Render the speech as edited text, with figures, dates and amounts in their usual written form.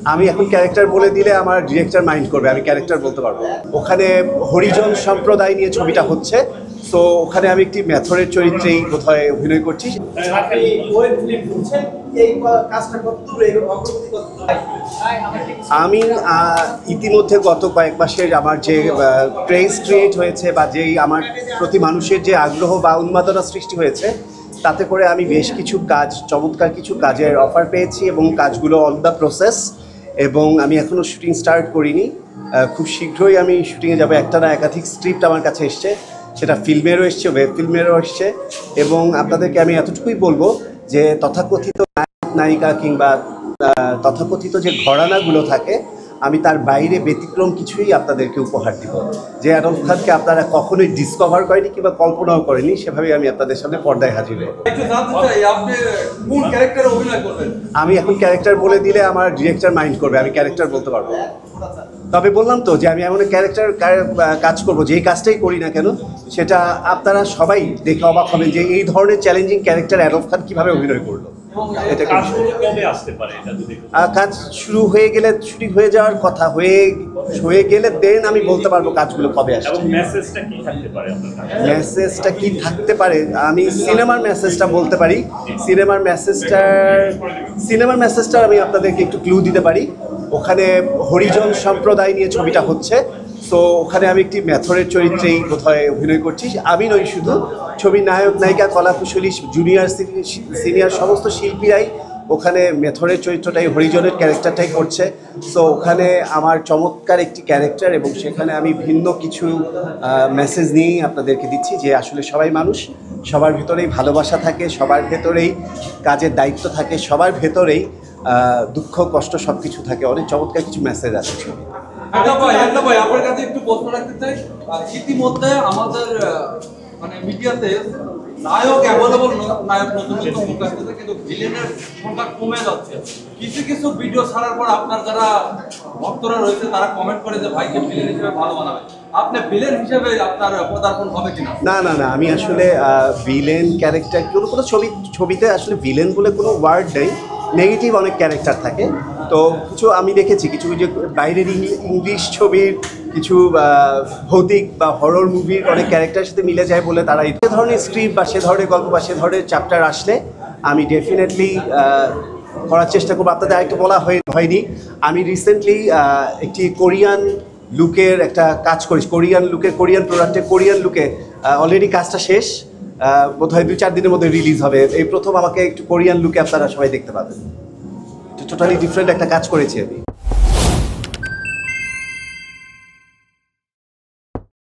আমি এখন ক্যারেক্টার বলে দিলে আমার ডিরেক্টর মাইন্ড করবে, আমি ক্যারেক্টার বলতে পারবো। ওখানে হরিজন সম্প্রদায় নিয়ে ছবিটা হচ্ছে, সো ওখানে আমি একটি মেথরের চরিত্রেই বোধহয় অভিনয় করছি। আমি ইতিমধ্যে গত কয়েক মাসের আমার যে ক্রেজ ক্রিয়েট হয়েছে বা যেই আমার প্রতি মানুষের যে আগ্রহ বা উন্মাদনা সৃষ্টি হয়েছে, তাতে করে আমি বেশ কিছু কাজ, চমৎকার কিছু কাজের অফার পেয়েছি এবং কাজগুলো অন দ্য প্রসেস, এবং আমি এখনও শুটিং স্টার্ট করিনি। খুব শীঘ্রই আমি শুটিংয়ে যাবো। একটা না একাধিক স্ক্রিপ্ট আমার কাছে এসছে, সেটা ফিল্মেরও এসছে, ওয়েব ফিল্মেরও এসছে। এবং আপনাদেরকে আমি এতটুকুই বলবো যে তথাকথিত নায়িকা কিংবা তথাকথিত যে ঘরানাগুলো থাকে, আমি তার বাইরে ব্যতিক্রম কিছুই আপনাদেরকে উপহার দিব। যে অ্যাডলফ খানকে আপনারা কখনোই ডিসকভার করেনি কিংবা কল্পনাও করেনি, সেভাবেই আমি আপনাদের সামনে পর্দায় হাজির হব। আমি এখন ক্যারেক্টার বলে দিলে আমার ডিরেক্টর মাইন্ড করবে, আমি ক্যারেক্টার বলতে পারবো। তবে বললাম তো যে আমি এমন ক্যারেক্টার কাজ করব, যেই কাজটাই করি না কেন সেটা আপনারা সবাই দেখে অবাক হবেন যে এই ধরনের চ্যালেঞ্জিং ক্যারেক্টার অ্যাডলফ খান কীভাবে অভিনয় করলো। এটা কাজ শুরু হয়ে গেলে, শুটিং হয়ে যাওয়ার কথা, হয়ে গেলে দেন আমি বলতে পারবো কাজগুলো কবে আসছে। মেসেজটা কি থাকতে পারে, আমি সিনেমার মেসেজটা বলতে পারি। সিনেমার মেসেজটা আমি আপনাদেরকে একটু ক্লু দিতে পারি। ওখানে হরিজন সম্প্রদায় নিয়ে ছবিটা হচ্ছে, সো ওখানে আমি একটি মেথরের চরিত্রেই বোধহয় অভিনয় করছি। আমি নই শুধু, ছবির নায়ক নায়িকা, কলাকুশলী, জুনিয়র সিনিয়র সমস্ত শিল্পীরাই ওখানে মেথরের চরিত্রটাই, হরিজনের ক্যারেক্টারটাই করছে। সো ওখানে আমার চমৎকার একটি ক্যারেক্টার, এবং সেখানে আমি ভিন্ন কিছু মেসেজ নিয়েই আপনাদেরকে দিচ্ছি যে আসলে সবাই মানুষ, সবার ভেতরেই ভালোবাসা থাকে, সবার ভেতরেই কাজের দায়িত্ব থাকে, সবার ভেতরেই দুঃখ কষ্ট সব কিছু থাকে। অনেক চমৎকার কিছু মেসেজ আছে ছবি। ভাই আপনার কাছে একটু প্রশ্ন রাখতে চাই। ইতিমধ্যে আমাদের মানে মিডিয়াতে নায়ক অ্যাভেলেবল, নায়ক নতুন নতুন মুখ আসতেছে, কিন্তু ভিলেনের সংখ্যা কমে যাচ্ছে। কিছু কিছু ভিডিও ছাড়ার পর আপনার যারা ভক্তরা রয়েছে তারা কমেন্ট করে যে ভাইকে ভিলেন হিসেবে ভালো বানাবে। আপনি ভিলেন হিসেবে আপনার পদার্পণ হবে কিনা? না না না, আমি আসলে ভিলেন ক্যারেক্টার কোনো ছবিতে আসলে ভিলেন বলে কোনো ওয়ার্ড নেই। নেগেটিভ অনেক ক্যারেক্টার থাকে। তো কিছু আমি দেখেছি, কিছু যে বাইরের ইংলিশ ছবির কিছু ভৌতিক বা হরর মুভির অনেক ক্যারেক্টারের সাথে মিলে যায় বলে তারা এই ধরনের স্ক্রিপ্ট বা সে ধরনের গল্প বা সে ধরনের চ্যাপ্টার আসলে আমি ডেফিনেটলি করার চেষ্টা করবো। আপনাদের আরেকটু বলা হয়নি, আমি রিসেন্টলি একটি কোরিয়ান লুকের একটা কাজ করেছি। কোরিয়ান প্রোডাক্টে কোরিয়ান লুকে অলরেডি কাজটা শেষ, বোধহয় 2-4 দিনের মধ্যে রিলিজ হবে। এই প্রথম আমাকে একটু কোরিয়ান লুকে আপনারা সবাই দেখতে পাবেন। টোটালি ডিফারেন্ট একটা কাজ করেছি আমি।